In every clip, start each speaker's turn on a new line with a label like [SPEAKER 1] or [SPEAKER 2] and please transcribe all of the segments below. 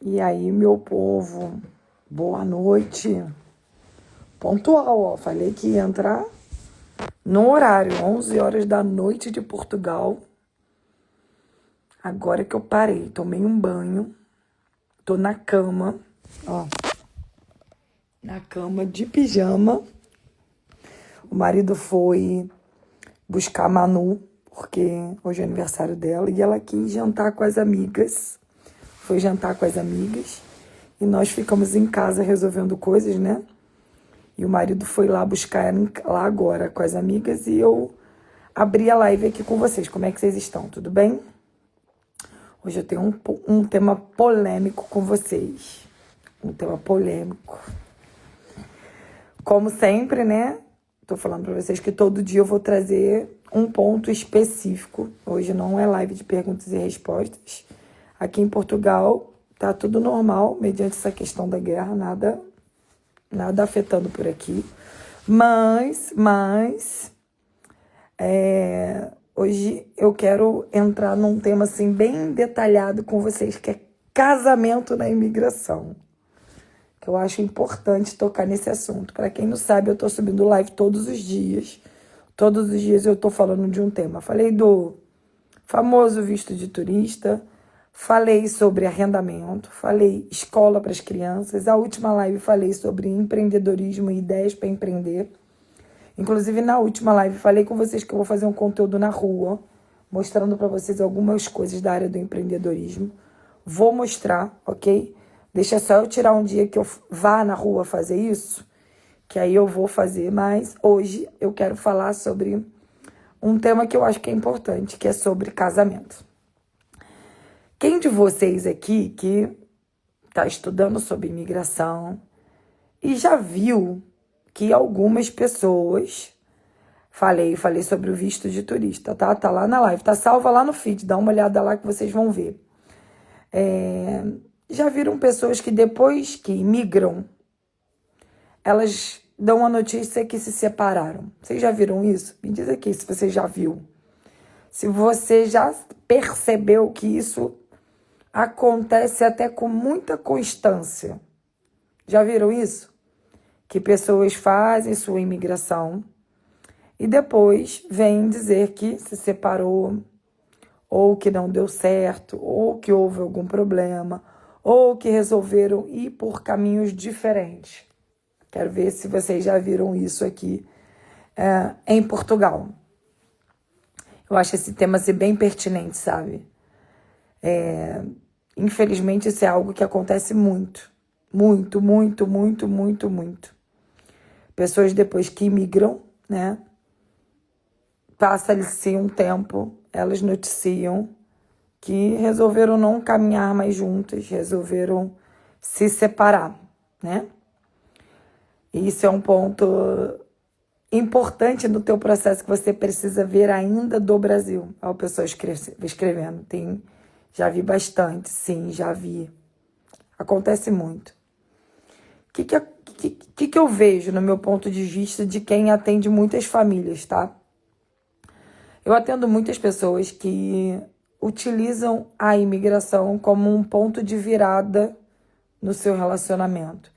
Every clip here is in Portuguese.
[SPEAKER 1] E aí, meu povo, boa noite. Pontual, ó. Falei que ia entrar no horário, 11 horas da noite de Portugal. Agora que eu parei, tomei um banho, tô na cama, ó. Na cama de pijama. O marido foi buscar a Manu, porque hoje é aniversário dela, e ela quis jantar com as amigas. Foi jantar com as amigas. E nós ficamos em casa resolvendo coisas, né? E o marido foi lá buscar ela lá agora com as amigas e eu abri a live aqui com vocês. Como é que vocês estão? Tudo bem? Hoje eu tenho um tema polêmico com vocês. Um tema polêmico. Como sempre, né? Tô falando pra vocês que todo dia eu vou trazer um ponto específico. Hoje não é live de perguntas e respostas. Aqui em Portugal tá tudo normal, mediante essa questão da guerra, nada afetando por aqui. Mas hoje eu quero entrar num tema assim bem detalhado com vocês, que é casamento na imigração. Que eu acho importante tocar nesse assunto. Para quem não sabe, eu tô subindo live todos os dias. Todos os dias eu tô falando de um tema. Falei do famoso visto de turista, falei sobre arrendamento, falei escola para as crianças. A última live falei sobre empreendedorismo e ideias para empreender. Inclusive, na última live, falei com vocês que eu vou fazer um conteúdo na rua, mostrando para vocês algumas coisas da área do empreendedorismo. Vou mostrar, ok? Deixa só eu tirar um dia que eu vá na rua fazer isso, que aí eu vou fazer. Mas hoje eu quero falar sobre um tema que eu acho que é importante, que é sobre casamento. Quem de vocês aqui que está estudando sobre imigração e já viu que algumas pessoas... Falei sobre o visto de turista, tá? Tá lá na live, tá salva lá no feed, dá uma olhada lá que vocês vão ver. Já viram pessoas que depois que imigram, elas dão a notícia que se separaram. Vocês já viram isso? Me diz aqui se você já viu. Se você já percebeu que isso acontece até com muita constância. Já viram isso? Que pessoas fazem sua imigração e depois vem dizer que se separou, ou que não deu certo, ou que houve algum problema, ou que resolveram ir por caminhos diferentes. Quero ver se vocês já viram isso aqui em Portugal. Eu acho esse tema assim, bem pertinente, sabe? Infelizmente, isso é algo que acontece muito. Muito. Pessoas depois que imigram, né? Passa-se um tempo, elas noticiam que resolveram não caminhar mais juntas, resolveram se separar, né? E isso é um ponto importante no teu processo que você precisa ver ainda do Brasil. Olha a pessoa escrevendo. Já vi bastante, sim, já vi. Acontece muito. O que eu vejo no meu ponto de vista de quem atende muitas famílias, tá? Eu atendo muitas pessoas que utilizam a imigração como um ponto de virada no seu relacionamento.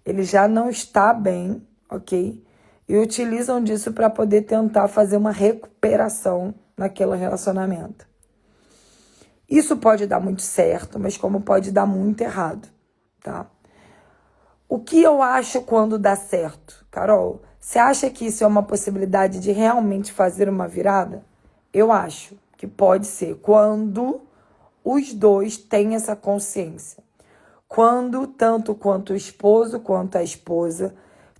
[SPEAKER 1] Ele já não está bem, ok? E utilizam disso para poder tentar fazer uma recuperação naquele relacionamento. Isso pode dar muito certo, mas como pode dar muito errado, tá? O que eu acho quando dá certo? Carol, você acha que isso é uma possibilidade de realmente fazer uma virada? Eu acho que pode ser quando os dois têm essa consciência. Quando tanto quanto o esposo quanto a esposa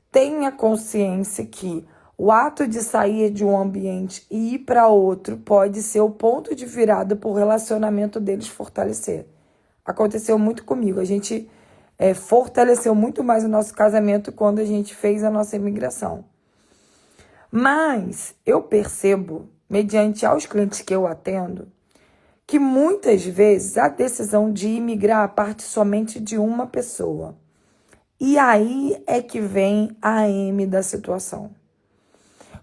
[SPEAKER 1] têm a consciência que o ato de sair de um ambiente e ir para outro pode ser o ponto de virada para o relacionamento deles fortalecer. Aconteceu muito comigo. A gente fortaleceu muito mais o nosso casamento quando a gente fez a nossa imigração. Mas eu percebo, mediante aos clientes que eu atendo, que muitas vezes a decisão de imigrar parte somente de uma pessoa. E aí é que vem a M da situação.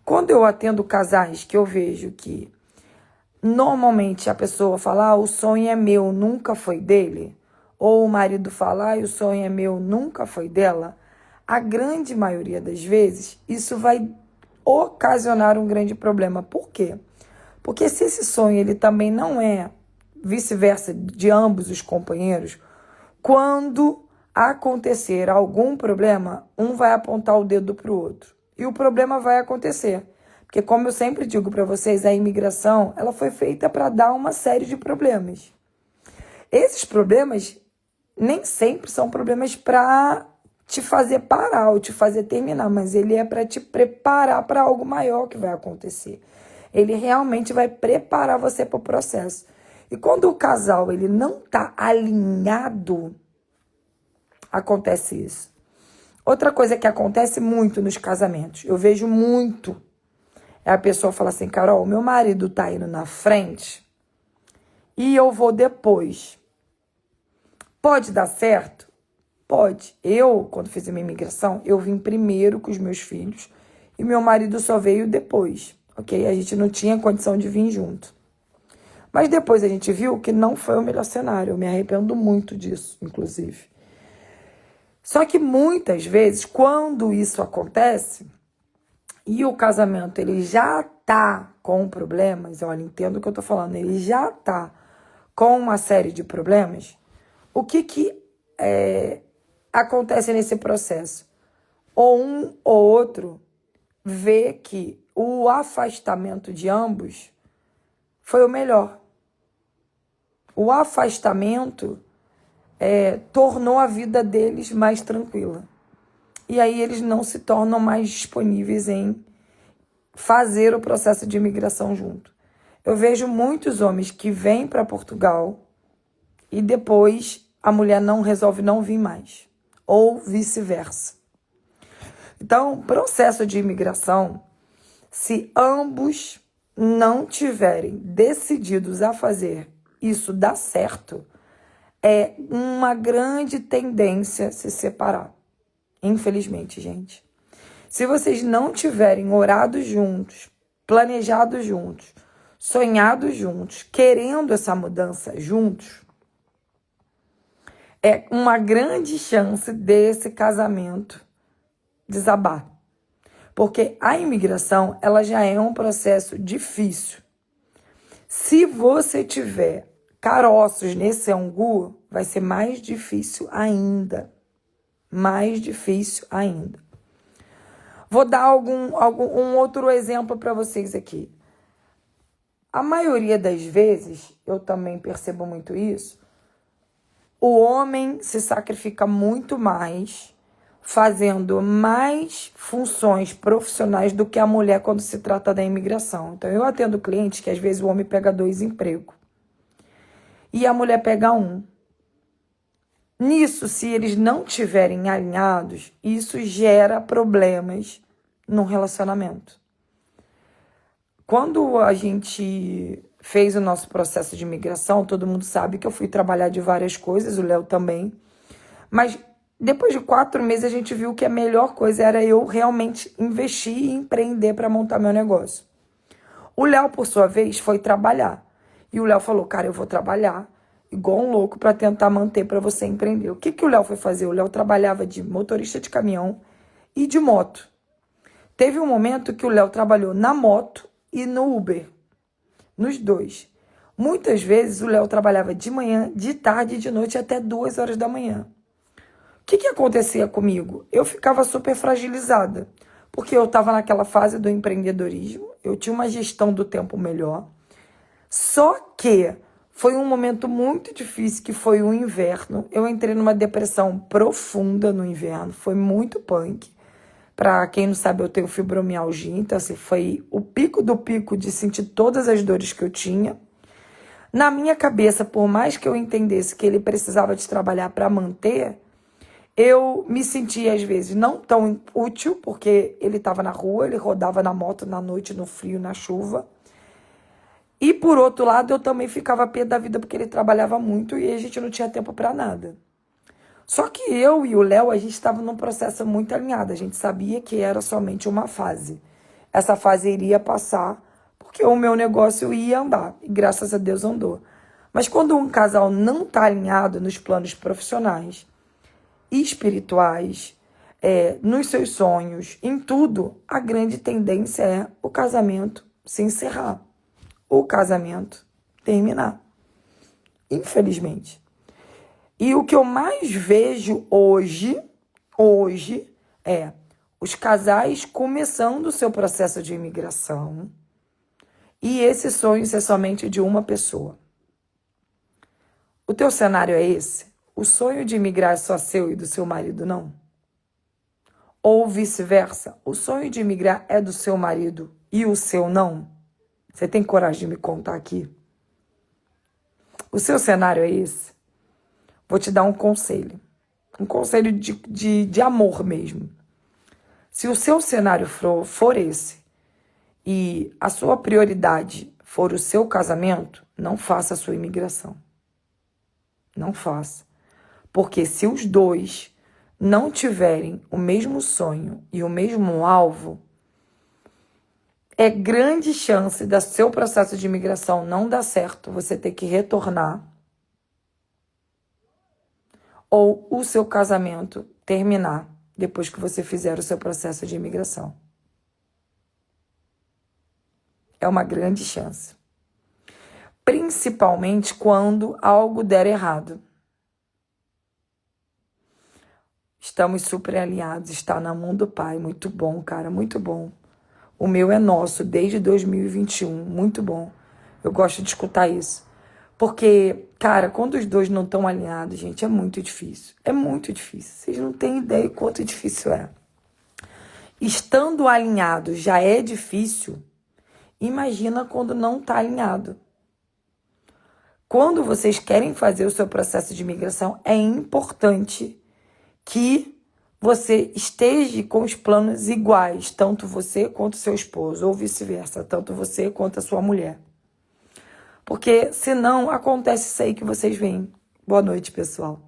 [SPEAKER 1] Quando eu atendo casais que eu vejo que normalmente a pessoa fala, o sonho é meu, nunca foi dele, ou o marido fala, o sonho é meu, nunca foi dela, a grande maioria das vezes isso vai ocasionar um grande problema. Por quê? Porque se esse sonho ele também não é vice-versa de ambos os companheiros, quando acontecer algum problema, um vai apontar o dedo para o outro. E o problema vai acontecer. Porque, como eu sempre digo para vocês, a imigração ela foi feita para dar uma série de problemas. Esses problemas nem sempre são problemas para te fazer parar ou te fazer terminar, mas ele é para te preparar para algo maior que vai acontecer. Ele realmente vai preparar você para o processo. E quando o casal ele não está alinhado, acontece isso. Outra coisa que acontece muito nos casamentos, eu vejo muito, é a pessoa falar assim, Carol, meu marido tá indo na frente e eu vou depois. Pode dar certo? Pode. Eu, quando fiz a minha imigração, eu vim primeiro com os meus filhos e meu marido só veio depois, ok? A gente não tinha condição de vir junto. Mas depois a gente viu que não foi o melhor cenário. Eu me arrependo muito disso, inclusive. Só que muitas vezes, quando isso acontece e o casamento ele já tá com problemas, olha, entendo o que eu tô falando, ele já tá com uma série de problemas, o que acontece nesse processo? Ou um ou outro vê que o afastamento de ambos foi o melhor. O afastamento tornou a vida deles mais tranquila. E aí eles não se tornam mais disponíveis em fazer o processo de imigração junto. Eu vejo muitos homens que vêm para Portugal e depois a mulher não resolve não vir mais. Ou vice-versa. Então, processo de imigração, se ambos não tiverem decididos a fazer isso dar certo, é uma grande tendência se separar. Infelizmente, gente. Se vocês não tiverem orado juntos, planejado juntos, sonhado juntos, querendo essa mudança juntos, é uma grande chance desse casamento desabar. Porque a imigração, ela já é um processo difícil. Se você tiver caroços nesse angu, vai ser mais difícil ainda. Mais difícil ainda. Vou dar um outro exemplo para vocês aqui. A maioria das vezes, eu também percebo muito isso, o homem se sacrifica muito mais, fazendo mais funções profissionais do que a mulher quando se trata da imigração. Então, eu atendo clientes que às vezes o homem pega 2 empregos e a mulher pega 1. Nisso, se eles não tiverem alinhados, isso gera problemas no relacionamento. Quando a gente fez o nosso processo de imigração, todo mundo sabe que eu fui trabalhar de várias coisas, o Léo também. Mas depois de 4 meses a gente viu que a melhor coisa era eu realmente investir e empreender para montar meu negócio. O Léo, por sua vez, foi trabalhar. E o Léo falou, cara, eu vou trabalhar igual um louco para tentar manter para você empreender. O que o Léo foi fazer? O Léo trabalhava de motorista de caminhão e de moto. Teve um momento que o Léo trabalhou na moto e no Uber, nos 2. Muitas vezes o Léo trabalhava de manhã, de tarde e de noite até 2 horas da manhã. O que acontecia comigo? Eu ficava super fragilizada, porque eu estava naquela fase do empreendedorismo, eu tinha uma gestão do tempo melhor, só que foi um momento muito difícil, que foi o inverno. Eu entrei numa depressão profunda no inverno, foi muito punk. Para quem não sabe, eu tenho fibromialgia, então assim, foi o pico do pico de sentir todas as dores que eu tinha. Na minha cabeça, por mais que eu entendesse que ele precisava de trabalhar para manter, eu me sentia às vezes não tão útil, porque ele estava na rua, ele rodava na moto na noite, no frio, na chuva. E por outro lado, eu também ficava pé da vida porque ele trabalhava muito e a gente não tinha tempo para nada. Só que eu e o Léo, a gente estava num processo muito alinhado. A gente sabia que era somente uma fase. Essa fase iria passar porque o meu negócio ia andar. E graças a Deus andou. Mas quando um casal não está alinhado nos planos profissionais, espirituais, nos seus sonhos, em tudo, a grande tendência é o casamento se encerrar, o casamento terminar, infelizmente. E o que eu mais vejo hoje é os casais começando o seu processo de imigração e esse sonho ser somente de uma pessoa. O teu cenário é esse? O sonho de imigrar é só seu e do seu marido, não? Ou vice-versa, o sonho de imigrar é do seu marido e o seu não? Você tem coragem de me contar aqui? O seu cenário é esse? Vou te dar um conselho de amor mesmo. Se o seu cenário for esse e a sua prioridade for o seu casamento, não faça a sua imigração. Não faça. Porque se os dois não tiverem o mesmo sonho e o mesmo alvo, é grande chance do seu processo de imigração não dar certo, você ter que retornar, ou o seu casamento terminar depois que você fizer o seu processo de imigração. É uma grande chance. Principalmente quando algo der errado. Estamos super alinhados, está na mão do Pai. Muito bom, cara, muito bom. O meu é nosso desde 2021, muito bom. Eu gosto de escutar isso. Porque, cara, quando os dois não estão alinhados, gente, é muito difícil. É muito difícil. Vocês não têm ideia quanto difícil é. Estando alinhado já é difícil. Imagina quando não está alinhado. Quando vocês querem fazer o seu processo de imigração, é importante que você esteja com os planos iguais, tanto você quanto seu esposo, ou vice-versa, tanto você quanto a sua mulher. Porque senão acontece isso aí que vocês veem. Boa noite, pessoal.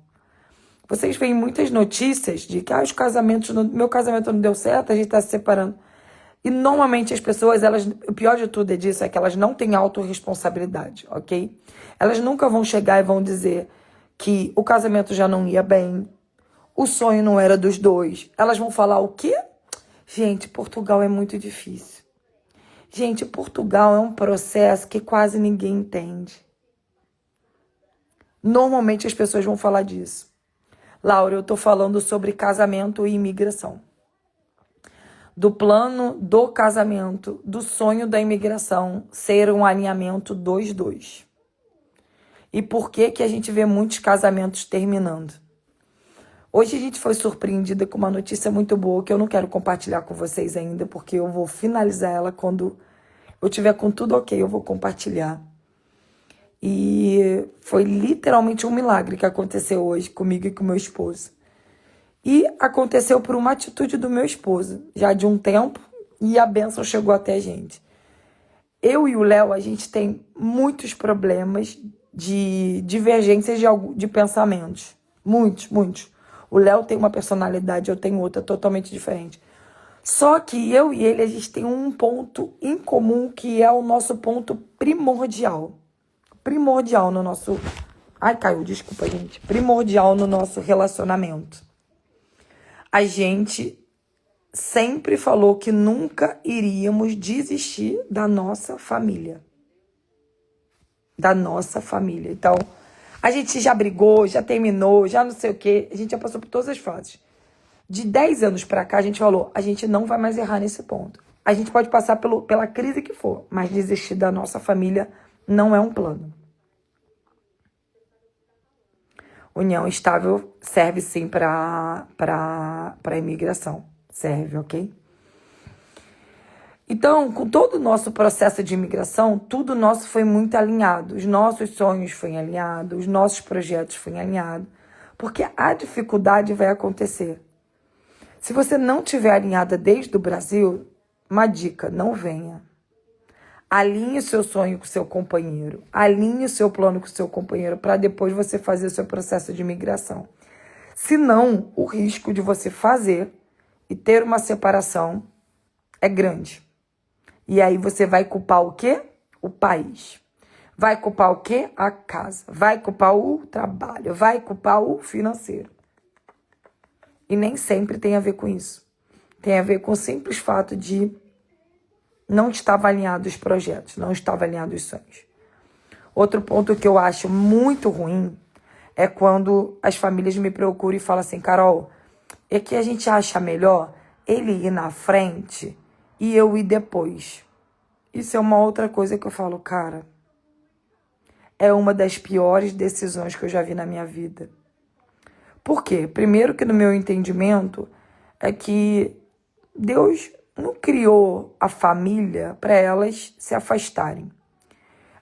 [SPEAKER 1] Vocês veem muitas notícias de que os casamentos, meu casamento não deu certo, a gente está se separando. E normalmente as pessoas, o pior de tudo disso é que elas não têm autorresponsabilidade, ok? Elas nunca vão chegar e vão dizer que o casamento já não ia bem, o sonho não era dos dois. Elas vão falar o quê? Gente, Portugal é muito difícil. Gente, Portugal é um processo que quase ninguém entende. Normalmente as pessoas vão falar disso. Laura, eu tô falando sobre casamento e imigração. Do plano do casamento, do sonho da imigração ser um alinhamento dos dois. E por que que a gente vê muitos casamentos terminando? Hoje a gente foi surpreendida com uma notícia muito boa que eu não quero compartilhar com vocês ainda, porque eu vou finalizar ela quando eu tiver com tudo ok, eu vou compartilhar. E foi literalmente um milagre que aconteceu hoje comigo e com meu esposo. E aconteceu por uma atitude do meu esposo, já de um tempo, e a bênção chegou até a gente. Eu e o Léo, a gente tem muitos problemas de divergências de pensamentos. Muitos, muitos. O Léo tem uma personalidade, eu tenho outra totalmente diferente. Só que eu e ele, a gente tem um ponto em comum que é o nosso ponto primordial. Primordial no nosso... Ai, caiu, desculpa, gente. Primordial no nosso relacionamento. A gente sempre falou que nunca iríamos desistir da nossa família. Da nossa família. Então, a gente já brigou, já terminou, já não sei o quê. A gente já passou por todas as fases. De 10 anos pra cá, a gente falou, a gente não vai mais errar nesse ponto. A gente pode passar pela crise que for, mas desistir da nossa família não é um plano. União estável serve sim para imigração. Serve, ok? Então, com todo o nosso processo de imigração, tudo nosso foi muito alinhado. Os nossos sonhos foram alinhados, os nossos projetos foram alinhados. Porque a dificuldade vai acontecer. Se você não tiver alinhada desde o Brasil, uma dica, não venha. Alinhe o seu sonho com o seu companheiro. Alinhe o seu plano com o seu companheiro para depois você fazer o seu processo de imigração. Senão, o risco de você fazer e ter uma separação é grande. E aí você vai culpar o quê? O país. Vai culpar o quê? A casa. Vai culpar o trabalho. Vai culpar o financeiro. E nem sempre tem a ver com isso. Tem a ver com o simples fato de não estar alinhado os projetos, não estar alinhado os sonhos. Outro ponto que eu acho muito ruim é quando as famílias me procuram e falam assim, Carol, é que a gente acha melhor ele ir na frente e eu ir depois. Isso é uma outra coisa que eu falo, cara, é uma das piores decisões que eu já vi na minha vida. Por quê? Primeiro que no meu entendimento é que Deus não criou a família para elas se afastarem.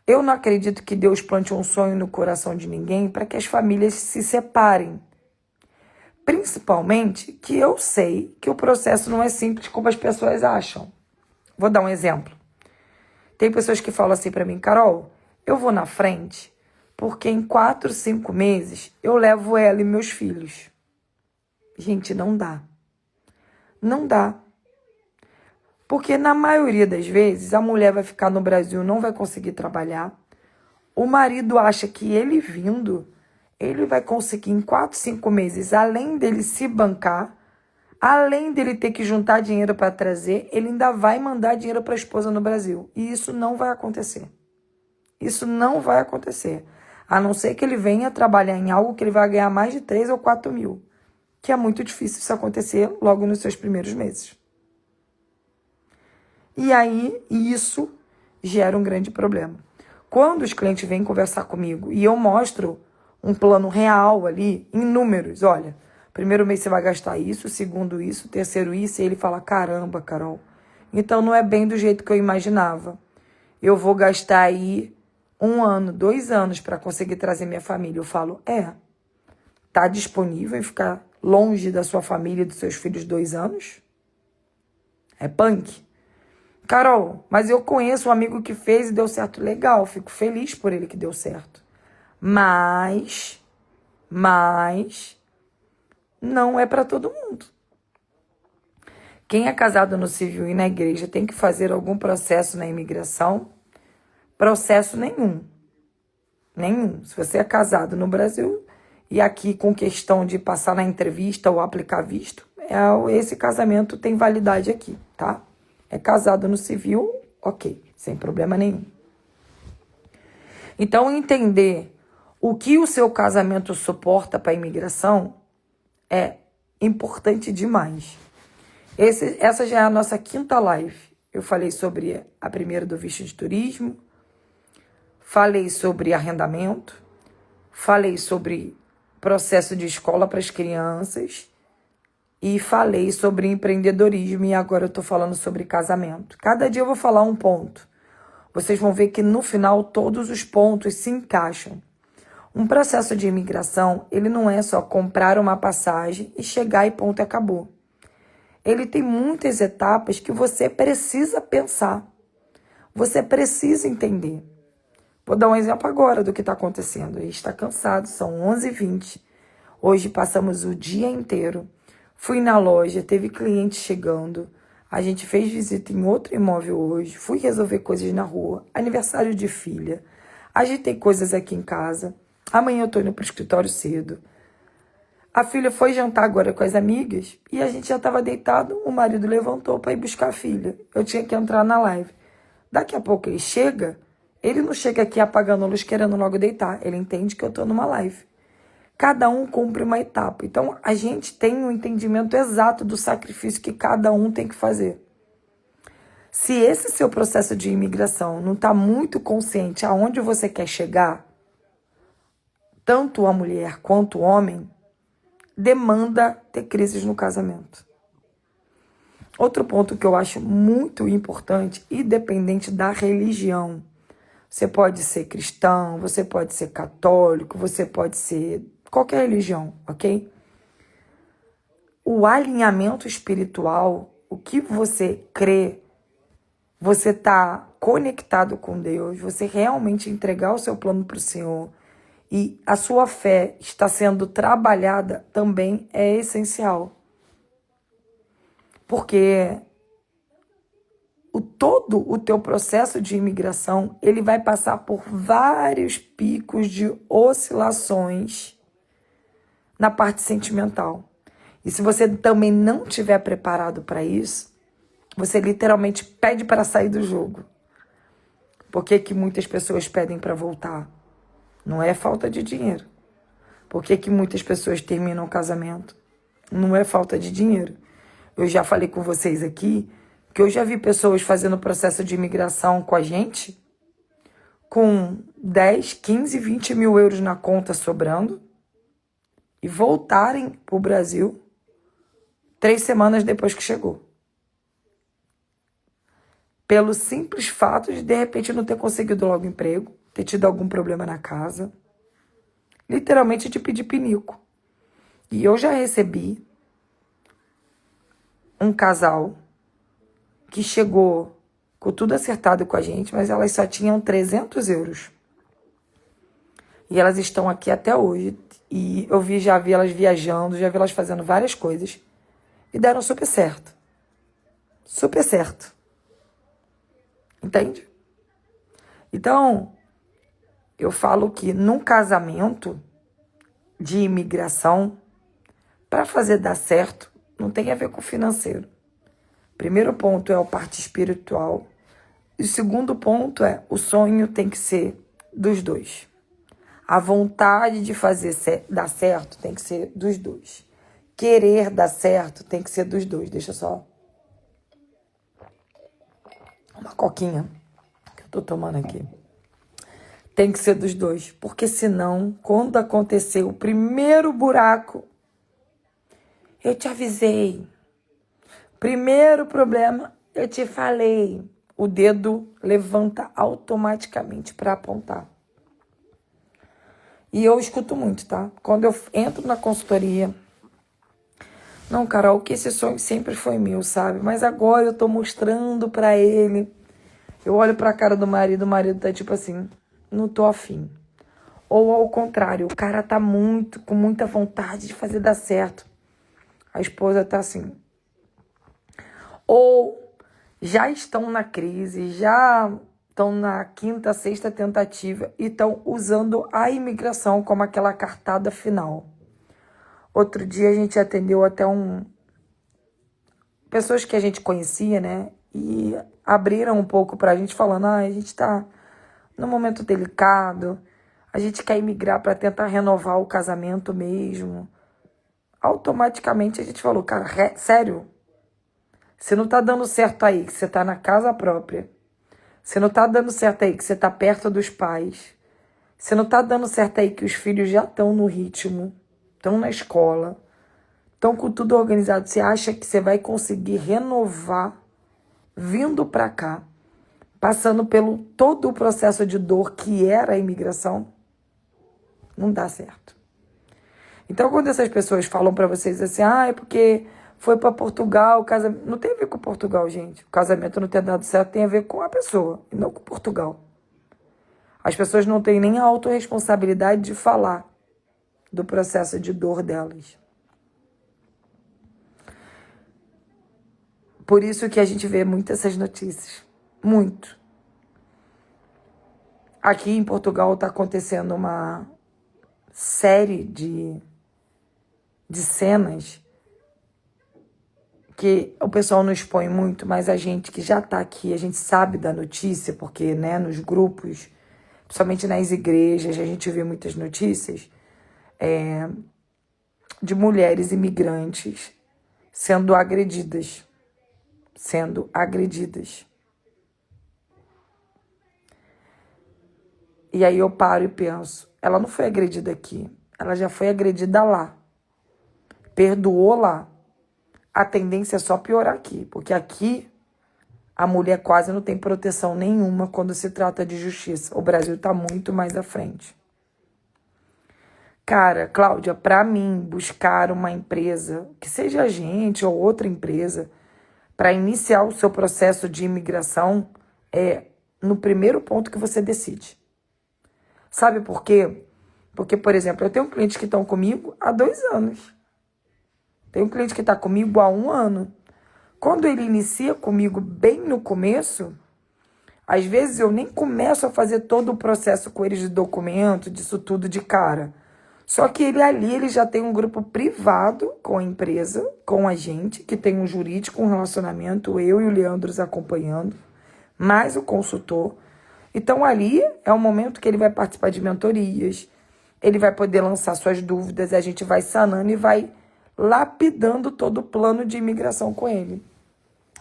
[SPEAKER 1] Eu não acredito que Deus plante um sonho no coração de ninguém para que as famílias se separem. Principalmente que eu sei que o processo não é simples como as pessoas acham. Vou dar um exemplo. Tem pessoas que falam assim para mim, Carol, eu vou na frente porque em 4, 5 meses eu levo ela e meus filhos. Gente, não dá. Não dá. Porque na maioria das vezes a mulher vai ficar no Brasil, não vai conseguir trabalhar. O marido acha que ele vindo, ele vai conseguir em 4, 5 meses, além dele se bancar, além dele ter que juntar dinheiro para trazer, ele ainda vai mandar dinheiro para a esposa no Brasil. E isso não vai acontecer. Isso não vai acontecer. A não ser que ele venha trabalhar em algo que ele vai ganhar mais de 3 ou 4 mil. Que é muito difícil isso acontecer logo nos seus primeiros meses. E aí, isso gera um grande problema. Quando os clientes vêm conversar comigo e eu mostro um plano real ali, em números, olha, primeiro mês você vai gastar isso, segundo isso, terceiro isso, e ele fala, caramba, Carol, então não é bem do jeito que eu imaginava. Eu vou gastar aí 1 ano, 2 anos para conseguir trazer minha família. Eu falo, tá disponível em ficar longe da sua família e dos seus filhos 2 anos? É punk? Carol, mas eu conheço um amigo que fez e deu certo. Legal, fico feliz por ele que deu certo. Mas não é para todo mundo. Quem é casado no civil e na igreja tem que fazer algum processo na imigração? Processo nenhum. Nenhum. Se você é casado no Brasil e aqui com questão de passar na entrevista ou aplicar visto, esse casamento tem validade aqui, tá? É casado no civil, ok, sem problema nenhum. Então, entender o que o seu casamento suporta para a imigração é importante demais. Essa já é a nossa 5ª live. Eu falei sobre a primeira do visto de turismo, falei sobre arrendamento, falei sobre processo de escola para as crianças e falei sobre empreendedorismo e agora eu estou falando sobre casamento. Cada dia eu vou falar um ponto. Vocês vão ver que no final todos os pontos se encaixam. Um processo de imigração, ele não é só comprar uma passagem e chegar e ponto, acabou. Ele tem muitas etapas que você precisa pensar. Você precisa entender. Vou dar um exemplo agora do que está acontecendo. A gente está cansado, são 11h20. Hoje passamos o dia inteiro. Fui na loja, teve cliente chegando. A gente fez visita em outro imóvel hoje. Fui resolver coisas na rua. Aniversário de filha. Ajeitei coisas aqui em casa. Amanhã eu tô indo pro escritório cedo. A filha foi jantar agora com as amigas e a gente já estava deitado. O marido levantou para ir buscar a filha. Eu tinha que entrar na live. Daqui a pouco ele chega. Ele não chega aqui apagando a luz querendo logo deitar. Ele entende que eu tô numa live. Cada um cumpre uma etapa. Então, a gente tem um entendimento exato do sacrifício que cada um tem que fazer. Se esse seu processo de imigração não está muito consciente aonde você quer chegar, tanto a mulher quanto o homem, demanda ter crises no casamento. Outro ponto que eu acho muito importante, independente da religião. Você pode ser cristão, você pode ser católico, você pode ser qualquer religião, ok? O alinhamento espiritual, o que você crê, você está conectado com Deus, você realmente entregar o seu plano para o Senhor e a sua fé está sendo trabalhada também é essencial. Porque todo o teu processo de imigração, ele vai passar por vários picos de oscilações na parte sentimental. E se você também não estiver preparado para isso, você literalmente pede para sair do jogo. Por que que muitas pessoas pedem para voltar? Não é falta de dinheiro. Por que que muitas pessoas terminam o casamento? Não é falta de dinheiro. Eu já falei com vocês aqui que eu já vi pessoas fazendo processo de imigração com a gente com 10, 15, 20 mil euros na conta sobrando e voltarem para o Brasil 3 semanas depois que chegou. Pelo simples fato de repente, não ter conseguido logo emprego, ter tido algum problema na casa, literalmente de pedir pinico. E eu já recebi um casal que chegou com tudo acertado com a gente, mas elas só tinham 300 euros. E elas estão aqui até hoje. E eu já vi elas viajando, já vi elas fazendo várias coisas. E deram super certo. Super certo. Entende? Então, eu falo que num casamento de imigração, para fazer dar certo, não tem a ver com o financeiro. Primeiro ponto é a parte espiritual. E o segundo ponto é o sonho tem que ser dos dois. A vontade de fazer dar certo tem que ser dos dois. Querer dar certo tem que ser dos dois. Deixa só uma coquinha que eu tô tomando aqui. Tem que ser dos dois. Porque senão, quando acontecer o primeiro buraco, eu te avisei. Primeiro problema, eu te falei. O dedo levanta automaticamente para apontar. E eu escuto muito, tá? Quando eu entro na consultoria, não, Carol, que esse sonho sempre foi meu, sabe? Mas agora eu tô mostrando para ele. Eu olho pra cara do marido, o marido tá tipo assim, não tô afim. Ou ao contrário, o cara tá com muita vontade de fazer dar certo. A esposa tá assim. Ou já estão na crise, já estão na quinta, sexta tentativa e estão usando a imigração como aquela cartada final. Outro dia a gente atendeu até pessoas que a gente conhecia, né? E abriram um pouco pra gente falando, a gente tá num momento delicado, a gente quer imigrar para tentar renovar o casamento mesmo. Automaticamente a gente falou, cara, sério? Se não tá dando certo aí, que você tá na casa própria. Se não tá dando certo aí, que você tá perto dos pais. Se não tá dando certo aí, que os filhos já estão no ritmo, estão na escola, estão com tudo organizado. Você acha que você vai conseguir renovar vindo pra cá, passando pelo todo o processo de dor que era a imigração? Não dá certo. Então, quando essas pessoas falam pra vocês assim, é porque foi para Portugal, o casamento... Não tem a ver com Portugal, gente. O casamento não ter dado certo tem a ver com a pessoa, e não com Portugal. As pessoas não têm nem a autorresponsabilidade de falar do processo de dor delas. Por isso que a gente vê muitas essas notícias. Muito. Aqui em Portugal está acontecendo uma série de cenas que o pessoal não expõe muito, mas a gente que já está aqui, a gente sabe da notícia, porque, né, nos grupos, principalmente nas igrejas, a gente vê muitas notícias de mulheres imigrantes sendo agredidas. E aí eu paro e penso, ela não foi agredida aqui, ela já foi agredida lá. Perdoou lá. A tendência é só piorar aqui, porque aqui a mulher quase não tem proteção nenhuma quando se trata de justiça. O Brasil está muito mais à frente. Cara, Cláudia, para mim, buscar uma empresa, que seja a gente ou outra empresa, para iniciar o seu processo de imigração, é no primeiro ponto que você decide. Sabe por quê? Porque, por exemplo, eu tenho clientes que estão comigo há 2 anos. Tem um cliente que está comigo há 1 ano. quando ele inicia comigo bem no começo, às vezes eu nem começo a fazer todo o processo com eles de documento, disso tudo de cara. Só que ele já tem um grupo privado com a empresa, com a gente, que tem um jurídico, um relacionamento, eu e o Leandro acompanhando, mais o consultor. Então ali é o momento que ele vai participar de mentorias, ele vai poder lançar suas dúvidas, a gente vai sanando e vai lapidando todo o plano de imigração com ele.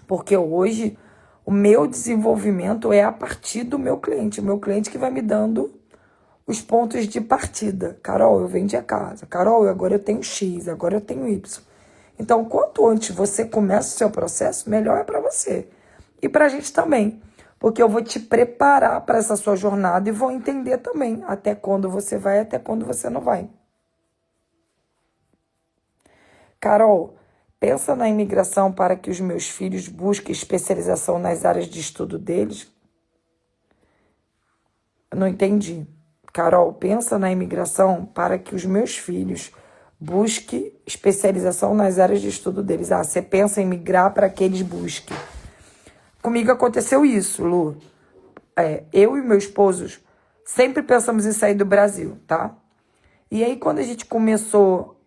[SPEAKER 1] Porque hoje o meu desenvolvimento é a partir do meu cliente. O meu cliente que vai me dando os pontos de partida. Carol, eu vendi a casa. Carol, agora eu tenho X, agora eu tenho Y. Então, quanto antes você começa o seu processo, melhor é para você. E para a gente também. Porque eu vou te preparar para essa sua jornada e vou entender também até quando você vai, até quando você não vai. Carol, pensa na imigração para que os meus filhos busquem especialização nas áreas de estudo deles? Eu não entendi. Carol, pensa na imigração para que os meus filhos busquem especialização nas áreas de estudo deles. Ah, você pensa em migrar para que eles busquem. Comigo aconteceu isso, Lu. Eu e meu esposo sempre pensamos em sair do Brasil, tá? E aí, quando a gente começou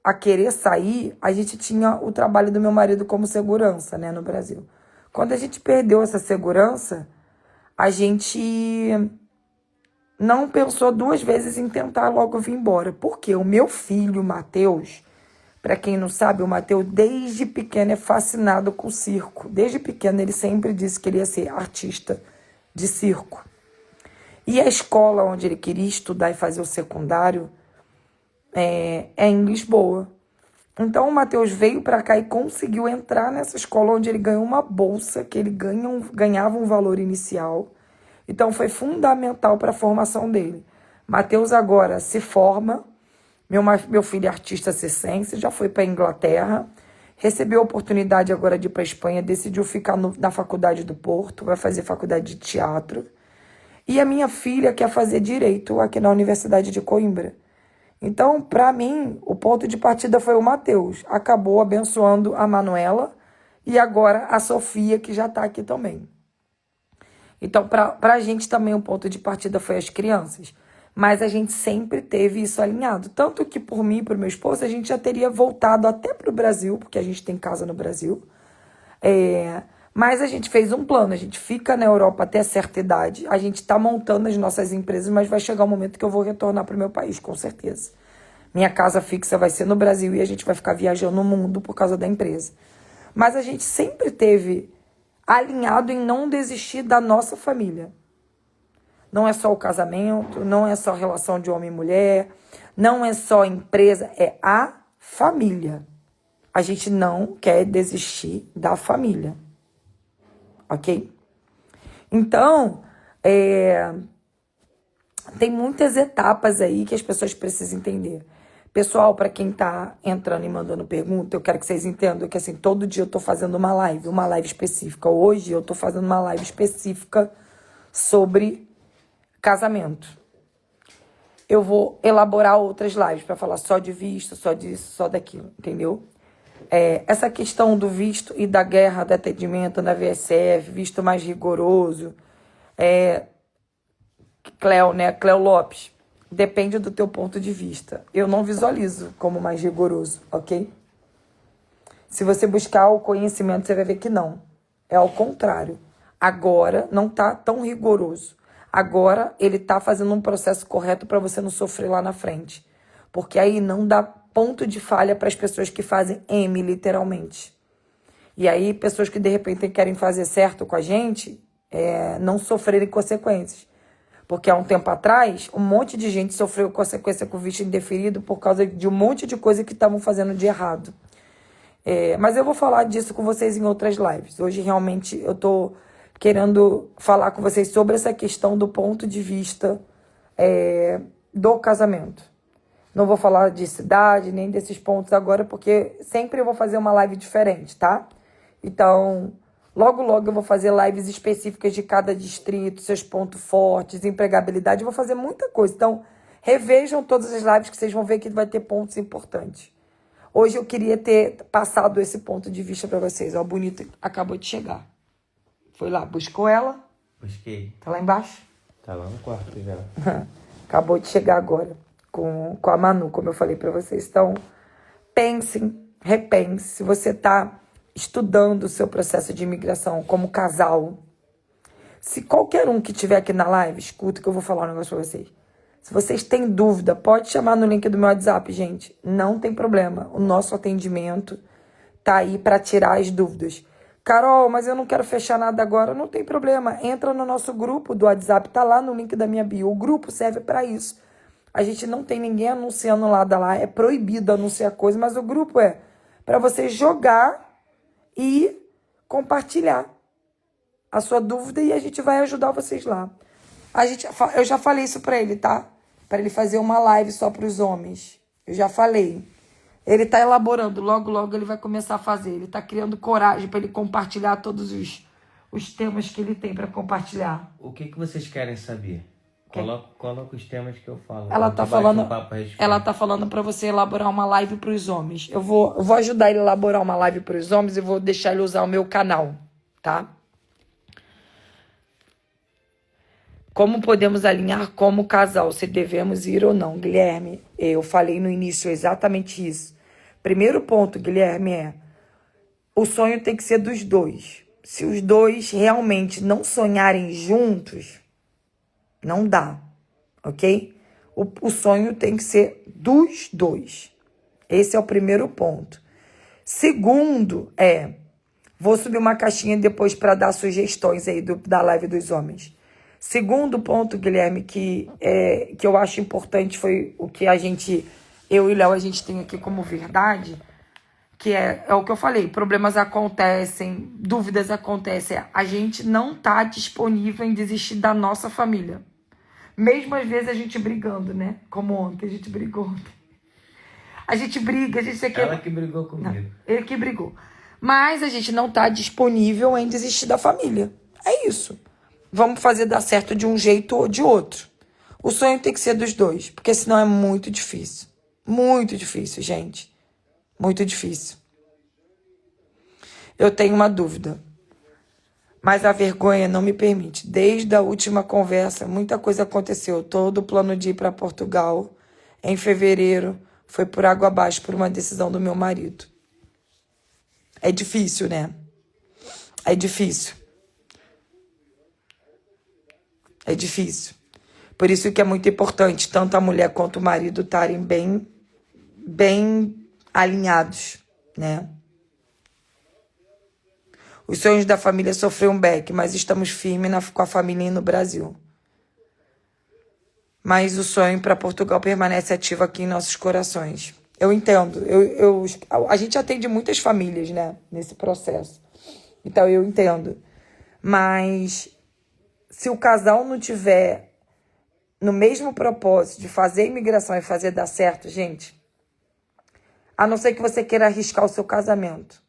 [SPEAKER 1] a querer sair, a gente tinha o trabalho do meu marido como segurança, né, no Brasil. Quando a gente perdeu essa segurança, a gente não pensou duas vezes em tentar logo vir embora. Porque o meu filho, o Matheus, para quem não sabe, o Matheus desde pequeno é fascinado com o circo. Desde pequeno ele sempre disse que ele ia ser artista de circo. E a escola onde ele queria estudar e fazer o secundário é em Lisboa. Então o Matheus veio para cá e conseguiu entrar nessa escola onde ele ganhou uma bolsa, que ele ganhava um valor inicial. Então foi fundamental para a formação dele. Matheus agora se forma, meu filho é artista circense, já foi para a Inglaterra, recebeu a oportunidade agora de ir para a Espanha, decidiu ficar na faculdade do Porto, vai fazer faculdade de teatro. E a minha filha quer fazer direito aqui na Universidade de Coimbra. Então, para mim, o ponto de partida foi o Matheus. Acabou abençoando a Manuela e agora a Sofia, que já está aqui também. Então, para a gente também o ponto de partida foi as crianças. Mas a gente sempre teve isso alinhado. Tanto que por mim e por meu esposo, a gente já teria voltado até para o Brasil, porque a gente tem casa no Brasil. Mas a gente fez um plano, a gente fica na Europa até certa idade, a gente está montando as nossas empresas, mas vai chegar um momento que eu vou retornar para o meu país, com certeza. Minha casa fixa vai ser no Brasil e a gente vai ficar viajando no mundo por causa da empresa. Mas a gente sempre teve alinhado em não desistir da nossa família. Não é só o casamento, não é só a relação de homem e mulher, não é só a empresa, é a família. A gente não quer desistir da família. Ok? Então, tem muitas etapas aí que as pessoas precisam entender. Pessoal, para quem tá entrando e mandando pergunta, eu quero que vocês entendam que assim, todo dia eu tô fazendo uma live específica. Hoje eu tô fazendo uma live específica sobre casamento. Eu vou elaborar outras lives para falar só de visto, só disso, só daquilo, entendeu? Essa questão do visto e da guerra do atendimento na VSF, visto mais rigoroso, Cleo Lopes, depende do teu ponto de vista. Eu não visualizo como mais rigoroso, ok? Se você buscar o conhecimento, você vai ver que não. É ao contrário. Agora não tá tão rigoroso. Agora ele tá fazendo um processo correto para você não sofrer lá na frente. Porque aí não dá ponto de falha para as pessoas que fazem M, literalmente. E aí, pessoas que de repente querem fazer certo com a gente, não sofrerem consequências. Porque há um tempo atrás, um monte de gente sofreu consequência com visto indeferido por causa de um monte de coisa que estavam fazendo de errado. Mas eu vou falar disso com vocês em outras lives. Hoje, realmente, eu tô querendo falar com vocês sobre essa questão do ponto de vista do casamento. Não vou falar de cidade, nem desses pontos agora, porque sempre eu vou fazer uma live diferente, tá? Então, logo eu vou fazer lives específicas de cada distrito, seus pontos fortes, empregabilidade, eu vou fazer muita coisa. Então, revejam todas as lives que vocês vão ver que vai ter pontos importantes. Hoje eu queria ter passado esse ponto de vista para vocês. Ó, a Bonita acabou de chegar. Foi lá, buscou ela.
[SPEAKER 2] Busquei.
[SPEAKER 1] Tá lá embaixo?
[SPEAKER 2] Tá lá no quarto já.
[SPEAKER 1] Acabou de chegar agora com a Manu, como eu falei para vocês. Então, pensem, repense. Se você tá estudando o seu processo de imigração como casal, se qualquer um que estiver aqui na live, escuta que eu vou falar um negócio para vocês. Se vocês têm dúvida, pode chamar no link do meu WhatsApp, gente. Não tem problema. O nosso atendimento tá aí para tirar as dúvidas. Carol, mas eu não quero fechar nada agora. Não tem problema. Entra no nosso grupo do WhatsApp. Tá lá no link da minha bio. O grupo serve para isso. A gente não tem ninguém anunciando nada lá. É proibido anunciar coisa, mas o grupo é para você jogar e compartilhar a sua dúvida e a gente vai ajudar vocês lá. Eu já falei isso para ele, tá? Para ele fazer uma live só para os homens. Eu já falei. Ele tá elaborando, logo, logo ele vai começar a fazer. Ele tá criando coragem para ele compartilhar todos os temas que ele tem para compartilhar.
[SPEAKER 2] O que vocês querem saber? Coloca os temas que eu falo.
[SPEAKER 1] Ela tá falando para você elaborar uma live para os homens. Eu vou ajudar ele a elaborar uma live para os homens e vou deixar ele usar o meu canal, tá? Como podemos alinhar como casal, se devemos ir ou não? Guilherme, eu falei no início exatamente isso. Primeiro ponto, Guilherme, o sonho tem que ser dos dois. Se os dois realmente não sonharem juntos, não dá, ok? O sonho tem que ser dos dois. Esse é o primeiro ponto. Segundo vou subir uma caixinha depois para dar sugestões aí da live dos homens. Segundo ponto, Guilherme, que eu acho importante foi o que eu e Léo, a gente tem aqui como verdade, que é o que eu falei, problemas acontecem, dúvidas acontecem, a gente não tá disponível em desistir da nossa família. Mesmo às vezes a gente brigando, né? Como ontem, a gente brigou ontem. A gente briga, a gente...
[SPEAKER 2] Ela que brigou comigo.
[SPEAKER 1] Não, ele que brigou. Mas a gente não tá disponível em desistir da família. É isso. Vamos fazer dar certo de um jeito ou de outro. O sonho tem que ser dos dois, porque senão é muito difícil. Muito difícil, gente. Muito difícil. Eu tenho uma dúvida, mas a vergonha não me permite. Desde a última conversa, muita coisa aconteceu. Todo o plano de ir para Portugal em fevereiro foi por água abaixo por uma decisão do meu marido. É difícil, né? É difícil. É difícil. Por isso que é muito importante tanto a mulher quanto o marido estarem bem alinhados, né? Os sonhos da família sofreram um baque, mas estamos firmes com a família no Brasil. Mas o sonho para Portugal permanece ativo aqui em nossos corações. Eu entendo. A gente atende muitas famílias, né? Nesse processo. Então eu entendo. Mas se o casal não tiver no mesmo propósito de fazer a imigração e fazer dar certo, gente, a não ser que você queira arriscar o seu casamento.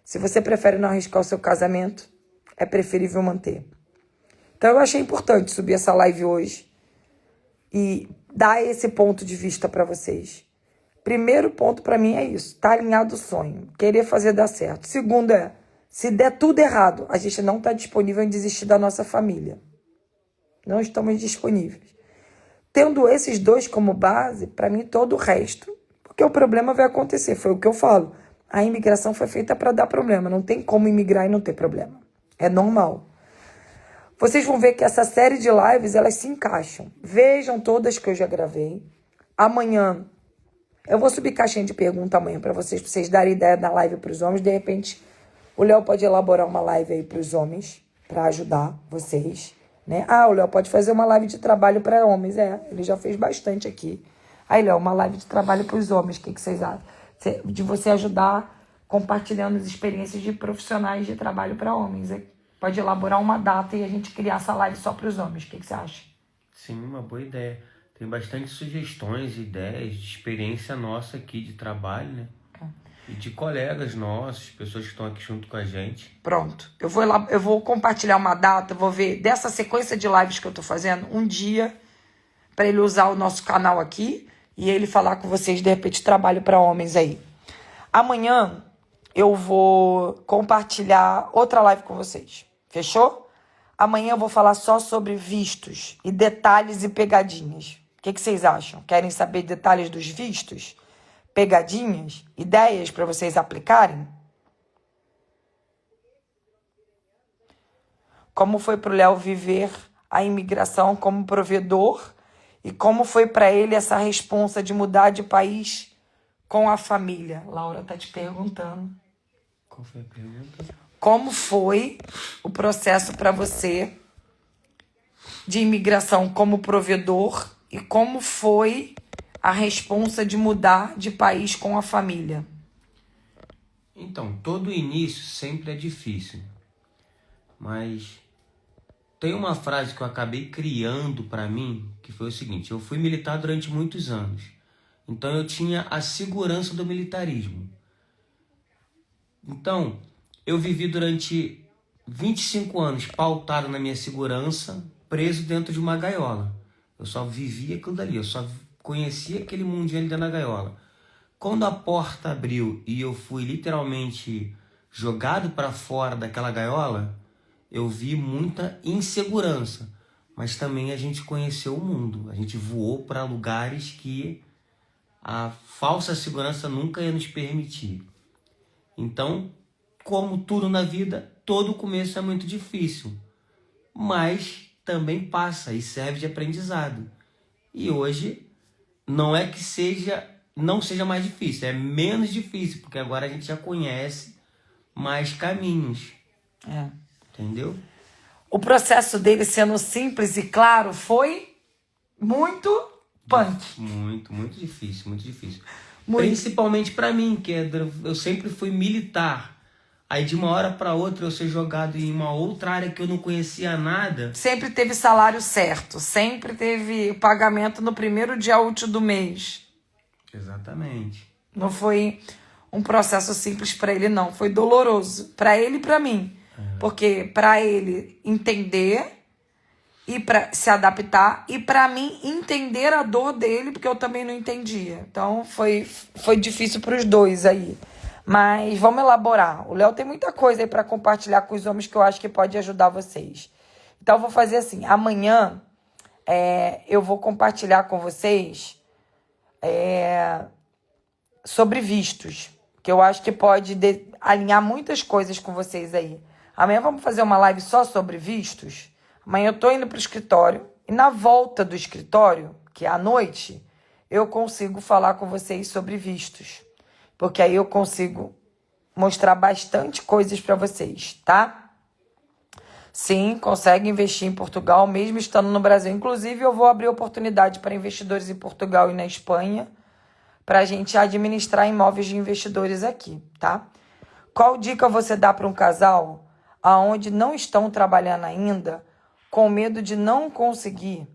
[SPEAKER 1] Se você prefere não arriscar o seu casamento, é preferível manter. Então eu achei importante subir essa live hoje e dar esse ponto de vista para vocês. Primeiro ponto para mim é isso, tá alinhado o sonho, querer fazer dar certo. Segundo se der tudo errado, a gente não está disponível em desistir da nossa família. Não estamos disponíveis. Tendo esses dois como base, para mim todo o resto, porque o problema vai acontecer, foi o que eu falo. A imigração foi feita para dar problema, não tem como imigrar e não ter problema. É normal. Vocês vão ver que essa série de lives, elas se encaixam. Vejam todas que eu já gravei. Amanhã, eu vou subir caixinha de pergunta amanhã para vocês darem ideia da live para os homens. De repente, o Léo pode elaborar uma live aí para os homens, para ajudar vocês, né? O Léo pode fazer uma live de trabalho para homens, ele já fez bastante aqui. Aí, Léo, uma live de trabalho para os homens, o que vocês acham? De você ajudar compartilhando as experiências de profissionais de trabalho para homens. Pode elaborar uma data e a gente criar essa live só para os homens. O que você acha?
[SPEAKER 2] Sim, uma boa ideia. Tem bastante sugestões, ideias de experiência nossa aqui de trabalho, né? E de colegas nossos, pessoas que estão aqui junto com a gente.
[SPEAKER 1] Pronto. Eu vou compartilhar uma data, vou ver dessa sequência de lives que eu tô fazendo, um dia para ele usar o nosso canal aqui e ele falar com vocês, de repente, trabalho para homens aí. Amanhã eu vou compartilhar outra live com vocês. Fechou? Amanhã eu vou falar só sobre vistos e detalhes e pegadinhas. O que vocês acham? Querem saber detalhes dos vistos? Pegadinhas? Ideias para vocês aplicarem? Como foi para o Léo viver a imigração como provedor e como foi para ele essa responsa de mudar de país com a família? Laura tá te perguntando.
[SPEAKER 2] Qual foi a pergunta?
[SPEAKER 1] Como foi o processo para você de imigração como provedor e como foi a responsa de mudar de país com a família?
[SPEAKER 2] Então, todo início sempre é difícil, mas tem uma frase que eu acabei criando para mim, que foi o seguinte: eu fui militar durante muitos anos, então eu tinha a segurança do militarismo. Então, eu vivi durante 25 anos pautado na minha segurança, preso dentro de uma gaiola. Eu só vivia aquilo dali, eu só conhecia aquele mundinho ali dentro da gaiola. Quando a porta abriu e eu fui literalmente jogado para fora daquela gaiola, eu vi muita insegurança. Mas também a gente conheceu o mundo. A gente voou para lugares que a falsa segurança nunca ia nos permitir. Então, como tudo na vida, todo começo é muito difícil, mas também passa e serve de aprendizado. E hoje não é que não seja mais difícil, é menos difícil, porque agora a gente já conhece mais caminhos. Entendeu?
[SPEAKER 1] O processo dele sendo simples e claro foi muito punk.
[SPEAKER 2] Muito difícil, muito difícil. Principalmente para mim, que eu sempre fui militar. Aí de uma hora para outra eu ser jogado em uma outra área que eu não conhecia nada.
[SPEAKER 1] Sempre teve salário certo, sempre teve pagamento no primeiro dia útil do mês.
[SPEAKER 2] Exatamente.
[SPEAKER 1] Não foi um processo simples para ele, não. Foi doloroso para ele e para mim. Porque para ele entender e para se adaptar, e para mim entender a dor dele, porque eu também não entendia. Então foi difícil para os dois aí. Mas vamos elaborar. O Léo tem muita coisa aí para compartilhar com os homens que eu acho que pode ajudar vocês. Então eu vou fazer assim, amanhã eu vou compartilhar com vocês sobre vistos, que eu acho que pode alinhar muitas coisas com vocês aí. Amanhã vamos fazer uma live só sobre vistos. Amanhã eu tô indo pro escritório e na volta do escritório, que é à noite, eu consigo falar com vocês sobre vistos. Porque aí eu consigo mostrar bastante coisas para vocês, tá? Sim, consegue investir em Portugal, mesmo estando no Brasil. Inclusive, eu vou abrir oportunidade para investidores em Portugal e na Espanha, para a gente administrar imóveis de investidores aqui, tá? Qual dica você dá para um casal aonde não estão trabalhando ainda, com medo de não conseguir?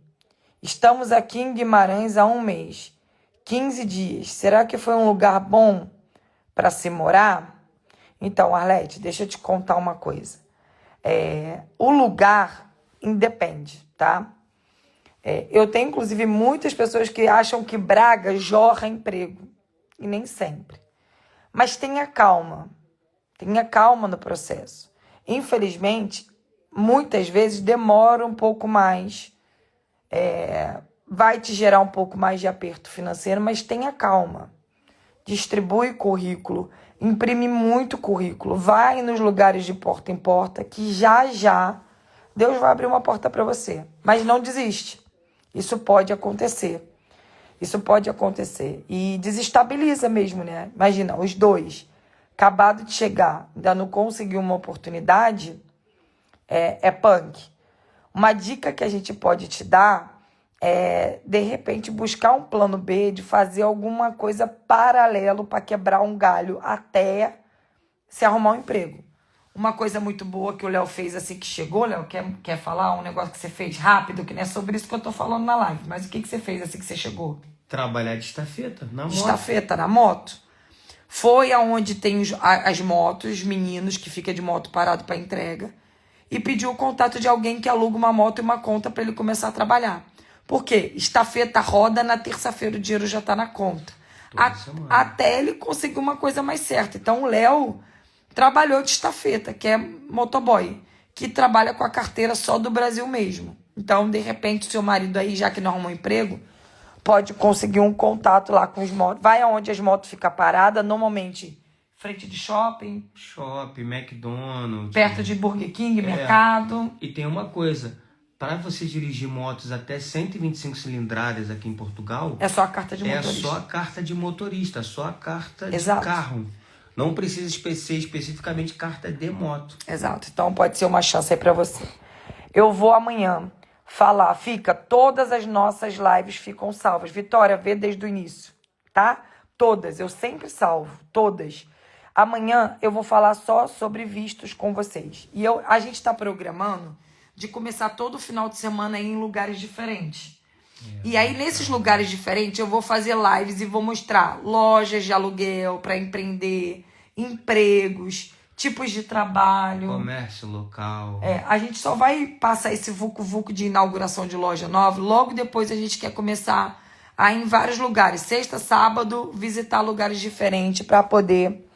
[SPEAKER 1] Estamos aqui em Guimarães há 1 mês, 15 dias. Será que foi um lugar bom para se morar? Então, Arlete, deixa eu te contar uma coisa. O lugar independe, tá? Eu tenho, inclusive, muitas pessoas que acham que Braga jorra emprego. E nem sempre. Mas tenha calma. Tenha calma no processo. Infelizmente, muitas vezes demora um pouco mais. Vai te gerar um pouco mais de aperto financeiro, mas tenha calma. Distribui currículo. Imprime muito currículo. Vai nos lugares de porta em porta, que já Deus vai abrir uma porta para você. Mas não desiste. Isso pode acontecer. Isso pode acontecer. E desestabiliza mesmo, né? Imagina, os dois, acabado de chegar, ainda não conseguiu uma oportunidade, é punk. Uma dica que a gente pode te dar é, de repente, buscar um plano B de fazer alguma coisa paralelo para quebrar um galho até se arrumar um emprego. Uma coisa muito boa que o Léo fez assim que chegou, Léo, quer falar um negócio que você fez rápido, que não é sobre isso que eu tô falando na live, mas o que você fez assim que você chegou?
[SPEAKER 2] Trabalhar de estafeta, na moto.
[SPEAKER 1] Estafeta, na moto. Foi aonde tem as motos, meninos que ficam de moto parado para entrega, e pediu o contato de alguém que aluga uma moto e uma conta para ele começar a trabalhar. Por quê? Estafeta roda, na terça-feira o dinheiro já tá na conta.
[SPEAKER 2] Toda semana.
[SPEAKER 1] Até ele conseguir uma coisa mais certa. Então, o Léo trabalhou de estafeta, que é motoboy, que trabalha com a carteira só do Brasil mesmo. Então, de repente, seu marido aí, já que não arrumou um emprego, pode conseguir um contato lá com os motos. Vai aonde as motos ficam paradas, normalmente frente de shopping.
[SPEAKER 2] Shopping, McDonald's.
[SPEAKER 1] Perto de Burger King, mercado.
[SPEAKER 2] E tem uma coisa. Para você dirigir motos até 125 cilindradas aqui em Portugal...
[SPEAKER 1] É só a carta de motorista.
[SPEAKER 2] É só a carta de motorista, só a carta de
[SPEAKER 1] Exato.
[SPEAKER 2] Carro. Não precisa ser especificamente carta de moto.
[SPEAKER 1] Exato. Então pode ser uma chance aí pra você. Eu vou amanhã falar, todas as nossas lives ficam salvas. Vitória, vê desde o início, tá? Todas, eu sempre salvo, todas. Amanhã eu vou falar só sobre vistos com vocês. E a gente tá programando de começar todo final de semana aí em lugares diferentes. E aí, nesses lugares diferentes, eu vou fazer lives e vou mostrar lojas de aluguel para empreender, empregos, tipos de trabalho.
[SPEAKER 2] Comércio local.
[SPEAKER 1] A gente só vai passar esse vucu-vucu de inauguração de loja nova. Logo depois a gente quer começar a ir em vários lugares. Sexta, sábado, visitar lugares diferentes para poder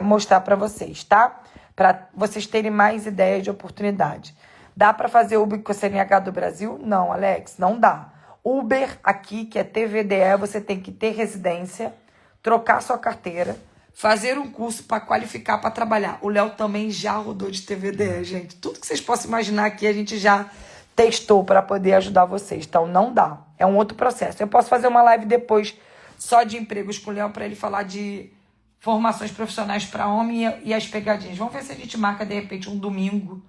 [SPEAKER 1] mostrar para vocês, tá? Para vocês terem mais ideias de oportunidade. Dá para fazer Uber com o CNH do Brasil? Não, Alex, não dá. Uber aqui, que é TVDE, você tem que ter residência, trocar sua carteira, fazer um curso para qualificar para trabalhar. O Léo também já rodou de TVDE, gente. Tudo que vocês possam imaginar aqui, a gente já testou para poder ajudar vocês. Então, não dá. É um outro processo. Eu posso fazer uma live depois só de empregos com o Léo para ele falar de formações profissionais para homem e as pegadinhas. Vamos ver se a gente marca, de repente, um domingo.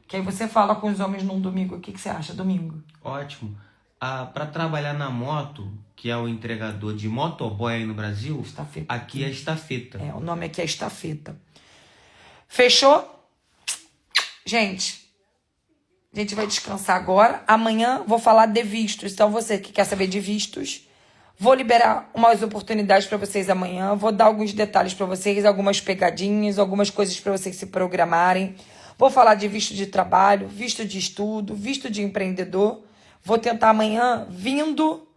[SPEAKER 1] Que aí você fala com os homens num domingo. O que você acha, domingo?
[SPEAKER 2] Ótimo. Para trabalhar na moto, que é o entregador de motoboy aí no Brasil,
[SPEAKER 1] Estafeta.
[SPEAKER 2] Aqui é estafeta.
[SPEAKER 1] O nome aqui é estafeta. Fechou? Gente, a gente vai descansar agora. Amanhã vou falar de vistos. Então, você que quer saber de vistos, vou liberar umas oportunidades para vocês amanhã. Vou dar alguns detalhes para vocês, algumas pegadinhas, algumas coisas para vocês se programarem. Vou falar de visto de trabalho, visto de estudo, visto de empreendedor. Vou tentar amanhã, vindo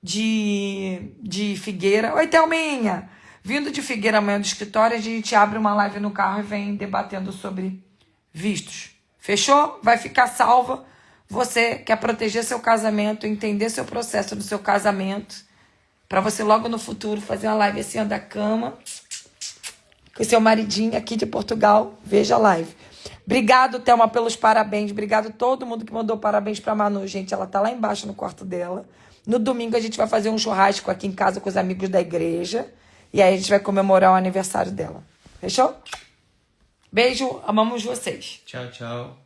[SPEAKER 1] de Figueira. Oi, Thelminha! Vindo de Figueira amanhã do escritório, a gente abre uma live no carro e vem debatendo sobre vistos. Fechou? Vai ficar salva. Você quer proteger seu casamento, entender seu processo do seu casamento, para você logo no futuro fazer uma live assim, da cama, com seu maridinho aqui de Portugal. Veja a live. Obrigado, Thelma, pelos parabéns. Obrigado a todo mundo que mandou parabéns pra Manu. Gente, ela tá lá embaixo no quarto dela. No domingo a gente vai fazer um churrasco aqui em casa com os amigos da igreja. E aí a gente vai comemorar o aniversário dela. Fechou? Beijo, amamos vocês.
[SPEAKER 2] Tchau, tchau.